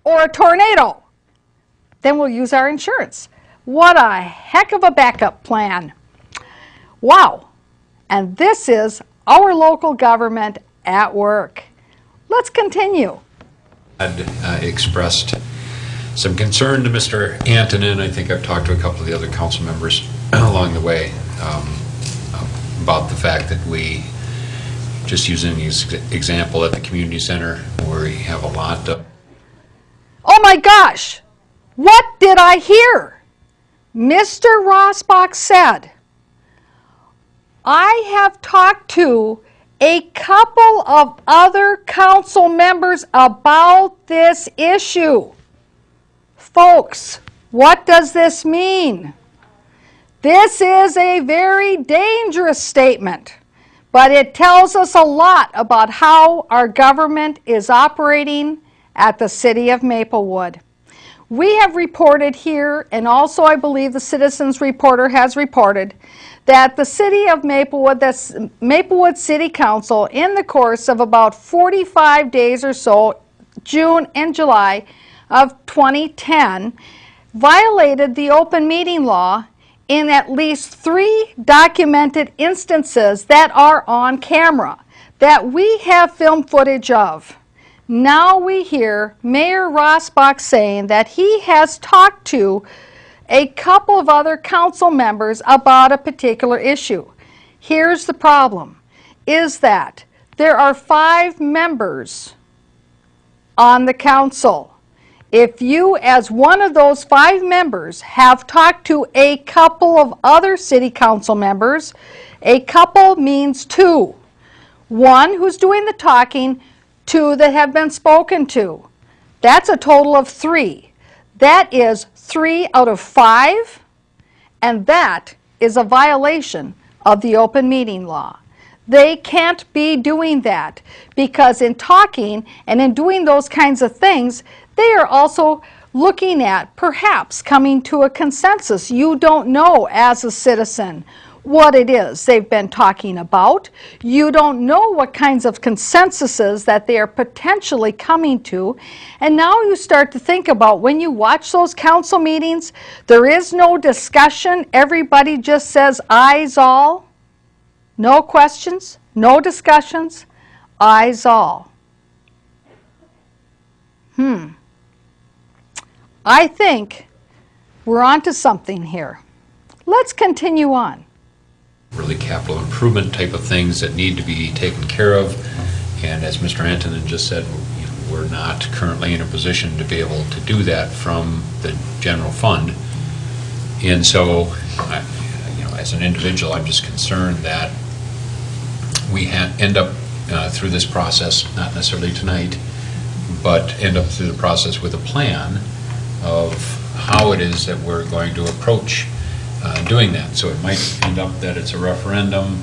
or a tornado, then we'll use our insurance. What a heck of a backup plan. Wow. And this is our local government at work. Let's continue. I'd expressed some concern to Mr. Antonin. I think I've talked to a couple of the other council members along the way about the fact that we, just using the example at the community center where we have a lot of... Oh my gosh! What did I hear? Mr. Rossbach said, I have talked to a couple of other council members about this issue. Folks, what does this mean? This is a very dangerous statement, but it tells us a lot about how our government is operating at the City of Maplewood. We have reported here, and also I believe the Citizens Reporter has reported, that the City of Maplewood, the Maplewood City Council, in the course of about 45 days or so, June and July of 2010, violated the open meeting law in at least 3 documented instances that are on camera, that we have film footage of. Now we hear Mayor Rossbach saying that he has talked to a couple of other council members about a particular issue. Here's the problem, is that there are 5 members on the council. If you, as one of those 5 members, have talked to a couple of other city council members, a couple means 2. 1 who's doing the talking, 2 that have been spoken to. That's a total of 3. That is 3 out of 5, and that is a violation of the open meeting law. They can't be doing that, because in talking and in doing those kinds of things, they are also looking at perhaps coming to a consensus. You don't know as a citizen what it is they've been talking about. You don't know what kinds of consensuses that they are potentially coming to. And now you start to think about, when you watch those council meetings, there is no discussion. Everybody just says ayes all. No questions, no discussions, ayes all. I think we're onto something here. Let's continue on. Really capital improvement type of things that need to be taken care of, and as Mr. Antonin just said, we're not currently in a position to be able to do that from the general fund. And so, as an individual, I'm just concerned that we end up through this process, not necessarily tonight, but end up through the process with a plan of how it is that we're going to approach doing that. So it might end up that it's a referendum.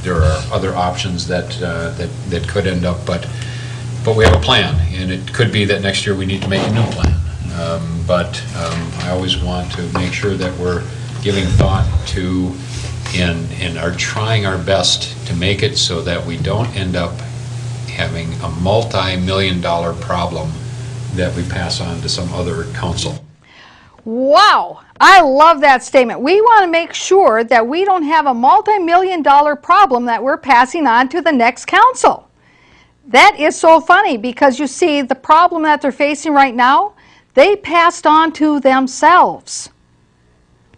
There are other options that could end up, but we have a plan, and it could be that next year we need to make a new plan. But I always want to make sure that we're giving thought to and are trying our best to make it so that we don't end up having a multi-million-dollar problem that we pass on to some other council. Wow, I love that statement. We want to make sure that we don't have a multi-million-dollar problem that we're passing on to the next council. That is so funny, because you see, the problem that they're facing right now, they passed on to themselves.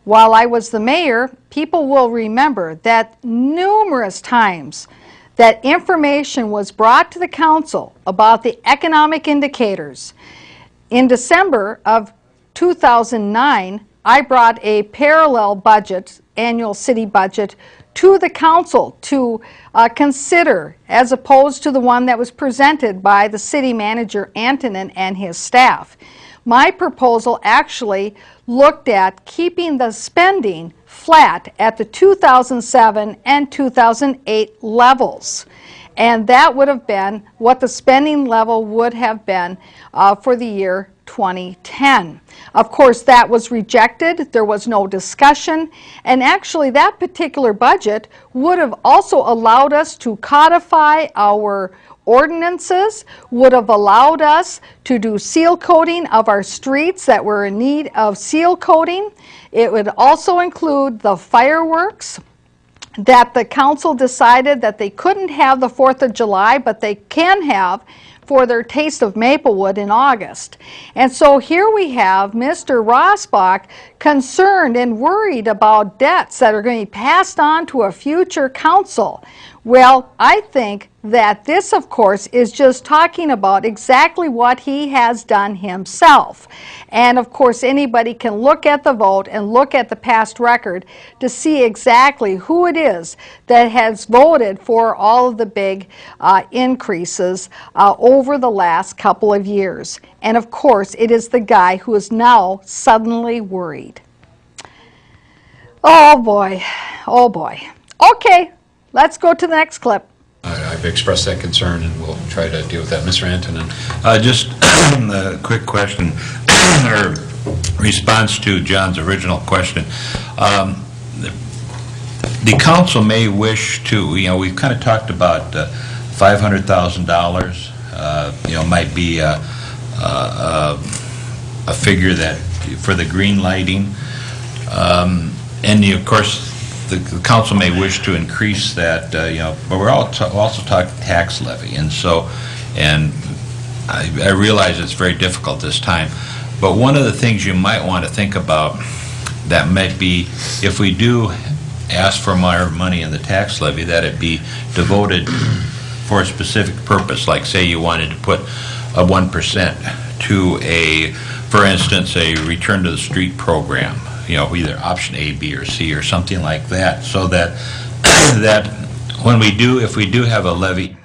While I was the mayor, people will remember that numerous times that information was brought to the council about the economic indicators. In December of 2009, I brought a parallel budget, annual city budget, to the council to consider, as opposed to the one that was presented by the city manager Antonin and his staff. My proposal actually looked at keeping the spending flat at the 2007 and 2008 levels. And that would have been what the spending level would have been for the year 2010. Of course, that was rejected. There was no discussion. And actually, that particular budget would have also allowed us to codify our ordinances would have allowed us to do seal coating of our streets that were in need of seal coating. It would also include the fireworks that the council decided that they couldn't have the 4th of July, but they can have for their Taste of Maplewood in August. And so here we have Mr. Rossbach concerned and worried about debts that are going to be passed on to a future council. Well, I think that this, of course, is just talking about exactly what he has done himself. And of course, anybody can look at the vote and look at the past record to see exactly who it is that has voted for all of the big increases over the last couple of years. And of course, it is the guy who is now suddenly worried. Oh boy, oh boy. Okay, let's go to the next clip. I've expressed that concern, and we'll try to deal with that. Mr. Antonin? Just a quick question, or response to John's original question. The council may wish to, we've kind of talked about $500,000, might be a figure that for the green lighting. And of course, the council may wish to increase that, but we're also talking tax levy, and so, and I realize it's very difficult this time, but one of the things you might want to think about that might be, if we do ask for more money in the tax levy, that it be devoted for a specific purpose, like say you wanted to put a 1% to a, for instance, a return to the street program, either option A, B, or C, or something like that, so that that when we do, if we do have a levy.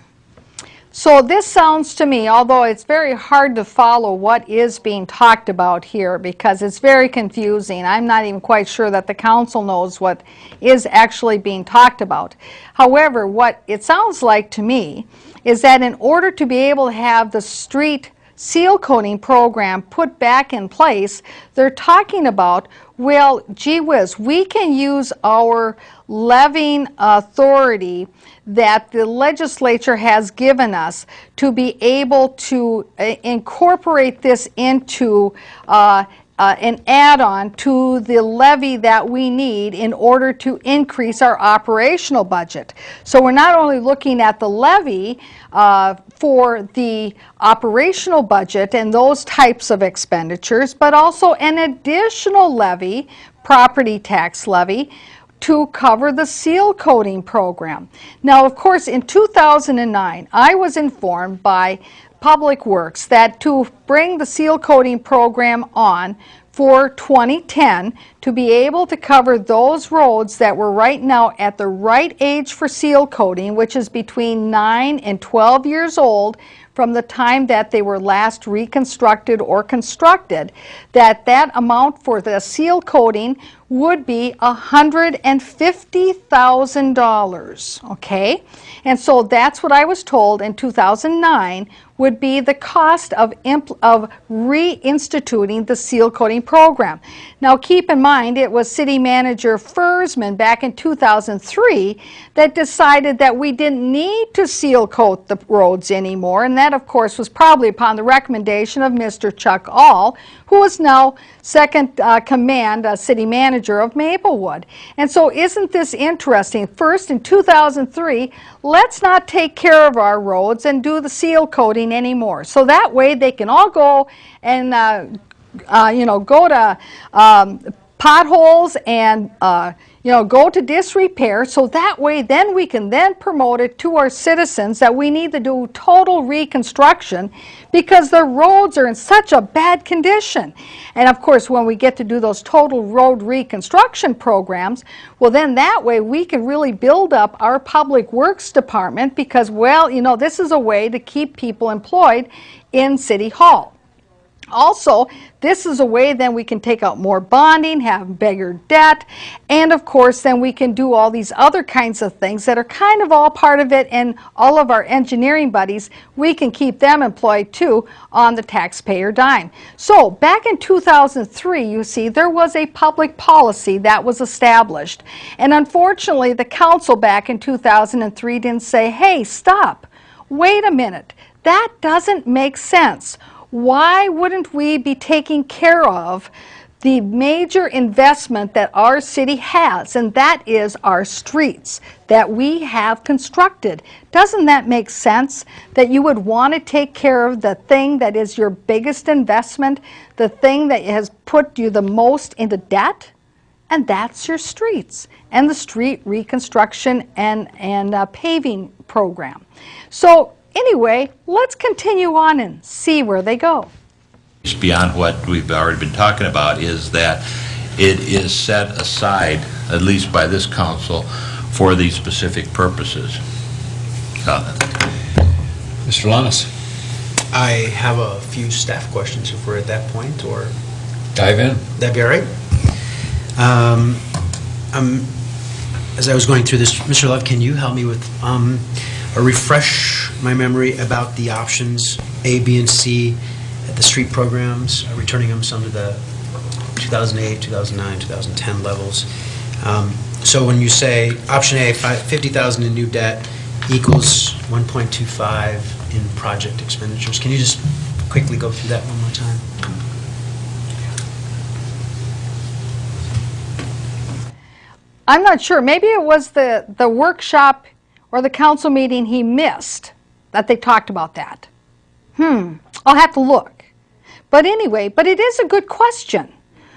So this sounds to me, although it's very hard to follow what is being talked about here because it's very confusing. I'm not even quite sure that the council knows what is actually being talked about. However, what it sounds like to me is that in order to be able to have the street seal coating program put back in place, they're talking about, well, gee whiz, we can use our levying authority that the legislature has given us to be able to incorporate this into an add-on to the levy that we need in order to increase our operational budget. So we're not only looking at the levy for the operational budget and those types of expenditures, but also an additional levy, property tax levy, to cover the seal coating program. Now, of course, in 2009, I was informed by Public Works that to bring the seal coating program on for 2010 to be able to cover those roads that were right now at the right age for seal coating, which is between 9 and 12 years old from the time that they were last reconstructed or constructed, that amount for the seal coating would be $150,000, okay? And so that's what I was told in 2009 would be the cost of reinstituting the seal coating program. Now keep in mind, it was City Manager Fersman back in 2003 that decided that we didn't need to seal coat the roads anymore, and that of course was probably upon the recommendation of Mr. Chuck All, who is now second command city manager of Maplewood. And so isn't this interesting? First, in 2003, let's not take care of our roads and do the seal coating anymore. So that way they can all go and go to potholes and go to disrepair, so that way then we can then promote it to our citizens that we need to do total reconstruction because the roads are in such a bad condition. And of course, when we get to do those total road reconstruction programs, well then that way we can really build up our public works department because, well, this is a way to keep people employed in City Hall. Also, this is a way then we can take out more bonding, have bigger debt, and of course then we can do all these other kinds of things that are kind of all part of it, and all of our engineering buddies, we can keep them employed too on the taxpayer dime. So back in 2003, you see, there was a public policy that was established, and unfortunately the council back in 2003 didn't say, hey, stop. wait a minute, that doesn't make sense. Why wouldn't we be taking care of the major investment that our city has, and that is our streets that we have constructed? Doesn't that make sense that you would want to take care of the thing that is your biggest investment, the thing that has put you the most into debt? And that's your streets and the street reconstruction and paving program. So anyway, let's continue on and see where they go. Beyond what we've already been talking about is that it is set aside, at least by this council, for these specific purposes. Mr. Lamas, I have a few staff questions if we're at that point, or dive in. that'd be all right. As I was going through this, Mr. Love, can you help me with refresh my memory about the options A, B, and C at the street programs, returning them some to the 2008, 2009, 2010 levels. So when you say option A, 50,000 in new debt equals 1.25 in project expenditures, can you just quickly go through that one more time? I'm not sure. Maybe it was the workshop or the council meeting he missed that they talked about that. I'll have to look. But anyway, but it is a good question.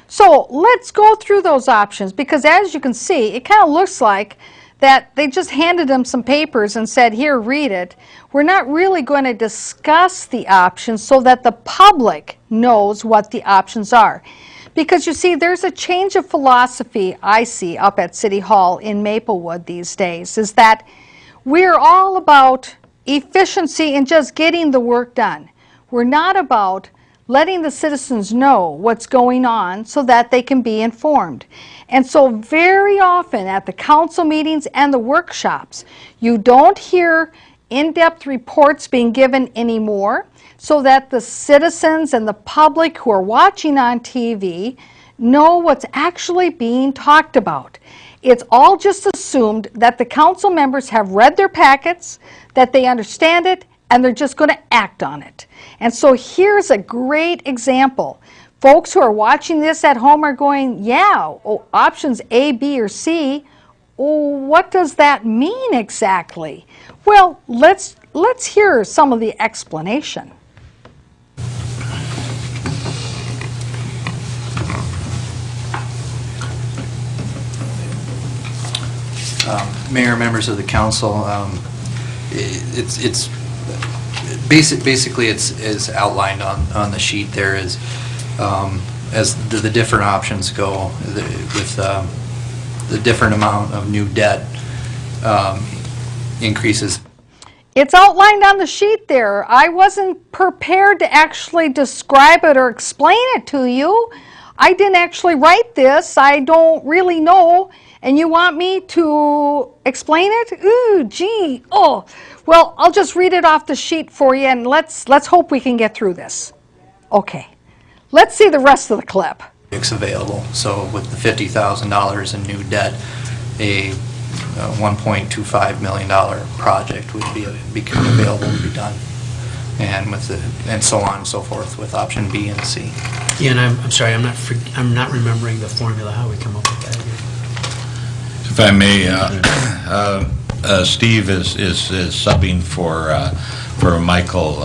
So let's go through those options, because as you can see, it kind of looks like that they just handed them some papers and said, here, read it. We're not really going to discuss the options so that the public knows what the options are. Because you see, there's a change of philosophy I see up at City Hall in Maplewood these days, is that we're all about efficiency and just getting the work done. We're not about letting the citizens know what's going on so that they can be informed. And so very often at the council meetings and the workshops, you don't hear in-depth reports being given anymore, so that the citizens and the public who are watching on TV know what's actually being talked about. It's all just assumed that the council members have read their packets, that they understand it, and they're just going to act on it. And so here's a great example. Folks who are watching this at home are going, yeah, options A, B, or C, what does that mean exactly? Well, let's hear some of the explanation. Mayor, members of the council, basically it's outlined on the sheet there is as the different options go with the different amount of new debt increases. It's outlined on the sheet there. I wasn't prepared to actually describe it or explain it to you. I didn't actually write this. I don't really know. And you want me to explain it? Ooh, gee, oh. Well, I'll just read it off the sheet for you, and let's hope we can get through this. Okay. Let's see the rest of the clip. It's available. So with the $50,000 in new debt, a $1.25 million project would become available to be done, and so on and so forth with option B and C. Yeah, and I'm sorry, I'm not remembering the formula, how we come up with that here. If I may, Steve is subbing for Michael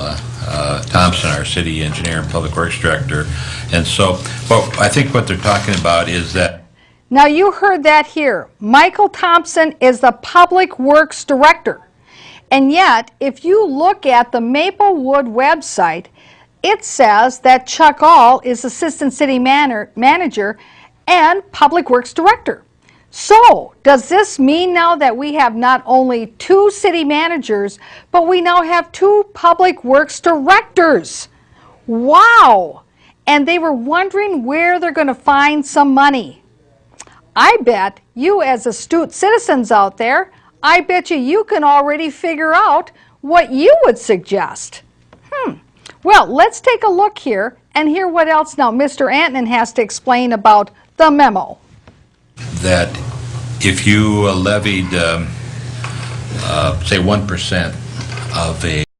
Thompson, our city engineer and public works director, and so, but I think what they're talking about is that. Now you heard that here. Michael Thompson is the public works director, and yet if you look at the Maplewood website, it says that Chuck All is assistant city manager and public works director. So, does this mean now that we have not only 2 city managers, but we now have 2 public works directors? Wow! And they were wondering where they're going to find some money. I bet you, as astute citizens out there, I bet you can already figure out what you would suggest. Well, let's take a look here and hear what else now Mr. Antonin has to explain about the memo. That if you levied, say 1% of a